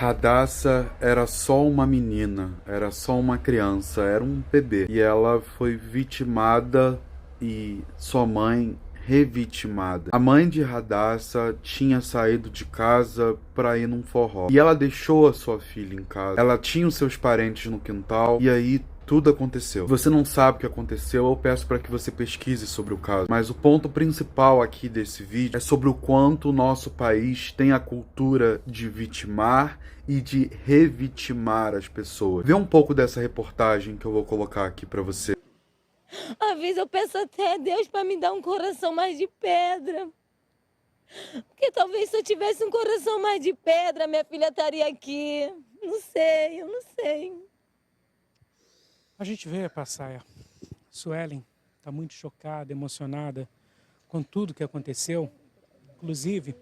Radassa era só uma menina, era só uma criança, era um bebê. E ela foi vitimada e sua mãe revitimada. A mãe de Radassa tinha saído de casa para ir num forró. E ela deixou a sua filha em casa. Ela tinha os seus parentes no quintal e aí tudo aconteceu. Se você não sabe o que aconteceu, eu peço para que você pesquise sobre o caso. Mas o ponto principal aqui desse vídeo é sobre o quanto o nosso país tem a cultura de vitimar e de revitimar as pessoas. Vê um pouco dessa reportagem que eu vou colocar aqui para você. Às vezes eu peço até a Deus para me dar um coração mais de pedra. Porque talvez se eu tivesse um coração mais de pedra, minha filha estaria aqui. Não sei, eu não sei. A gente vê, Passaia, Suelen está muito chocada, emocionada com tudo que aconteceu. Inclusive,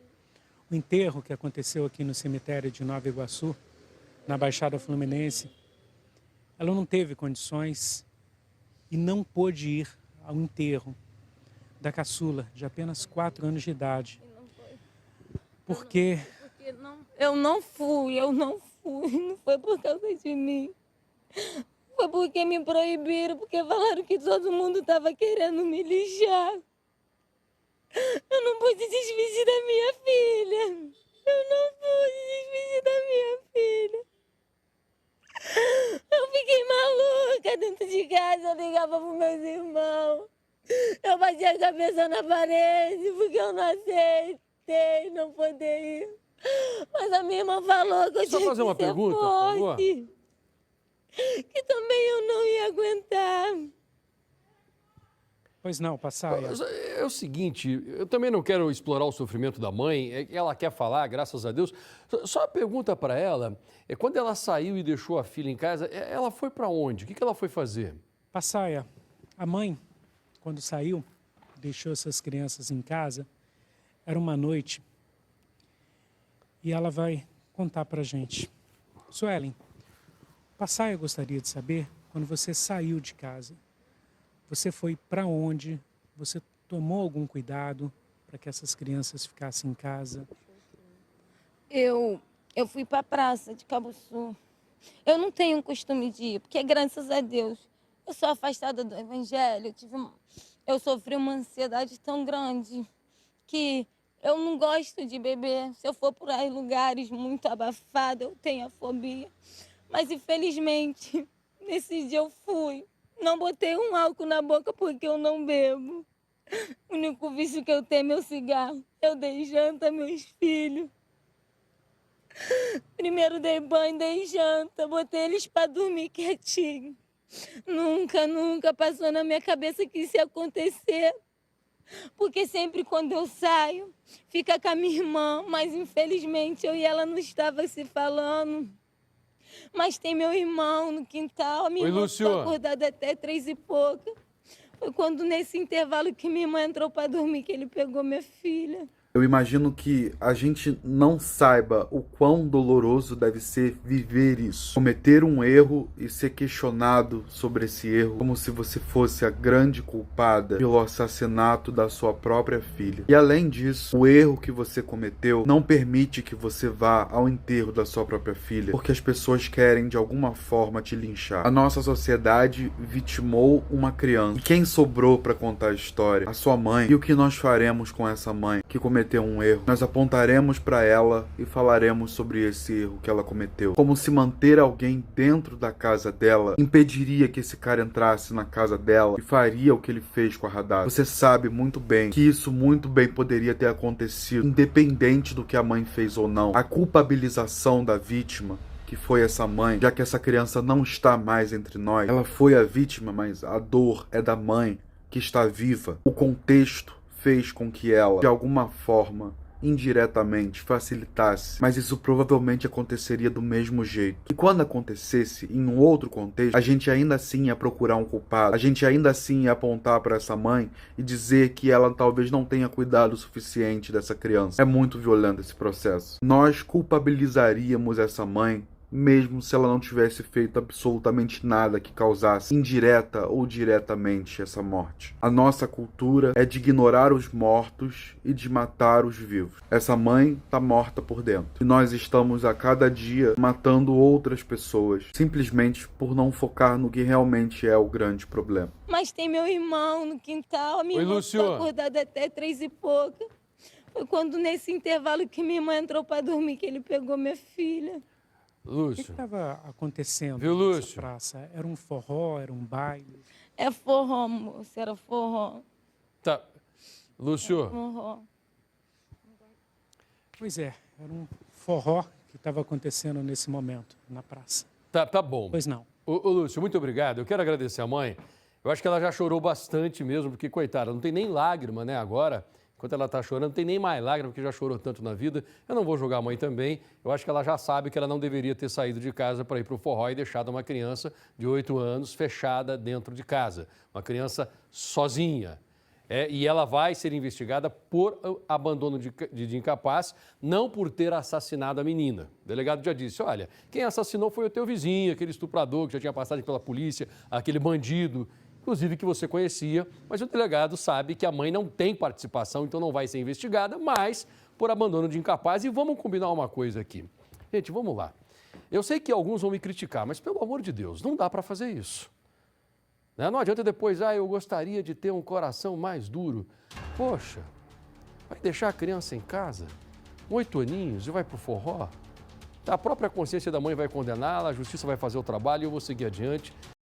o enterro que aconteceu aqui no cemitério de Nova Iguaçu, na Baixada Fluminense. Ela não teve condições e não pôde ir ao enterro da caçula, de apenas 4 anos de idade. Porque eu não fui. Não foi por causa de mim. Foi porque me proibiram, porque falaram que todo mundo estava querendo me lixar. Eu não pude despedir da minha filha. Eu não pude despedir da minha filha. Eu fiquei maluca dentro de casa, eu ligava para meus irmãos. Eu batia a cabeça na parede, porque eu não aceitei não poder ir. Mas a minha irmã falou que eu tinha fazer uma que ser pergunta, por favor? forte. Que também eu não ia aguentar. Pois não, Passaia. É o seguinte, eu também não quero explorar o sofrimento da mãe, ela quer falar, graças a Deus. Só uma pergunta para ela, quando ela saiu e deixou a filha em casa, ela foi para onde? O que ela foi fazer? Passaia, a mãe, quando saiu, deixou essas crianças em casa, era uma noite, e ela vai contar pra gente. Suelen, Passaia gostaria de saber, quando você saiu de casa, você foi para onde? Você tomou algum cuidado para que essas crianças ficassem em casa? Eu fui para a praça de Cabo Sul. Eu não tenho costume de ir, porque graças a Deus eu sou afastada do evangelho. Eu sofri uma ansiedade tão grande que eu não gosto de beber. Se eu for por aí lugares muito abafados, eu tenho a fobia. Mas infelizmente, nesse dia eu fui. Não botei um álcool na boca porque eu não bebo. O único vício que eu tenho é meu cigarro. Eu dei janta a meus filhos. Primeiro dei banho, dei janta, botei eles para dormir quietinho. Nunca passou na minha cabeça que isso ia acontecer. Porque sempre quando eu saio, fica com a minha irmã. Mas infelizmente eu e ela não estava se falando. Mas tem meu irmão no quintal, a minha irmã ficou acordada até 3 e pouca. Foi quando nesse intervalo que minha irmã entrou para dormir que ele pegou minha filha. Eu imagino que a gente não saiba o quão doloroso deve ser viver isso. Cometer um erro e ser questionado sobre esse erro como se você fosse a grande culpada pelo assassinato da sua própria filha. E além disso, o erro que você cometeu não permite que você vá ao enterro da sua própria filha, porque as pessoas querem de alguma forma te linchar. A nossa sociedade vitimou uma criança. E quem sobrou para contar a história? A sua mãe. E o que nós faremos com essa mãe que cometeu um erro? Nós apontaremos para ela e falaremos sobre esse erro que ela cometeu. Como se manter alguém dentro da casa dela impediria que esse cara entrasse na casa dela e faria o que ele fez com a Radassa. Você sabe muito bem que isso muito bem poderia ter acontecido, independente do que a mãe fez ou não. A culpabilização da vítima, que foi essa mãe, já que essa criança não está mais entre nós, ela foi a vítima, mas a dor é da mãe que está viva. O contexto fez com que ela, de alguma forma, indiretamente, facilitasse, mas isso provavelmente aconteceria do mesmo jeito. E quando acontecesse em um outro contexto, a gente ainda assim ia procurar um culpado, a gente ainda assim ia apontar para essa mãe e dizer que ela talvez não tenha cuidado o suficiente dessa criança. É muito violento esse processo. Nós culpabilizaríamos essa mãe mesmo se ela não tivesse feito absolutamente nada que causasse indireta ou diretamente essa morte. A nossa cultura é de ignorar os mortos e de matar os vivos. Essa mãe está morta por dentro. E nós estamos a cada dia matando outras pessoas, simplesmente por não focar no que realmente é o grande problema. Mas tem meu irmão no quintal, a minha irmã ficou acordada até 3 e pouca. Foi quando, nesse intervalo, que minha irmã entrou para dormir, que ele pegou minha filha. O que estava acontecendo nessa praça? Era um forró, era um baile? É forró, moço, era forró. Tá. Lúcio. Forró. Pois é, era um forró que estava acontecendo nesse momento, na praça. Tá bom. Pois não. Ô, Lúcio, muito obrigado. Eu quero agradecer a mãe. Eu acho que ela já chorou bastante mesmo, porque, coitada, não tem nem lágrima, né, agora. Enquanto ela está chorando, não tem nem mais lágrima, porque já chorou tanto na vida. Eu não vou julgar a mãe também. Eu acho que ela já sabe que ela não deveria ter saído de casa para ir para o forró e deixado uma criança de 8 anos fechada dentro de casa. Uma criança sozinha. E ela vai ser investigada por abandono de incapaz, não por ter assassinado a menina. O delegado já disse, olha, quem assassinou foi o teu vizinho, aquele estuprador que já tinha passagem pela polícia, aquele bandido, inclusive que você conhecia, mas o delegado sabe que a mãe não tem participação, então não vai ser investigada, mas por abandono de incapaz. E vamos combinar uma coisa aqui. Gente, vamos lá. Eu sei que alguns vão me criticar, mas pelo amor de Deus, não dá para fazer isso. Não adianta depois, eu gostaria de ter um coração mais duro. Poxa, vai deixar a criança em casa, 8 aninhos, e vai para o forró? A própria consciência da mãe vai condená-la, a justiça vai fazer o trabalho e eu vou seguir adiante.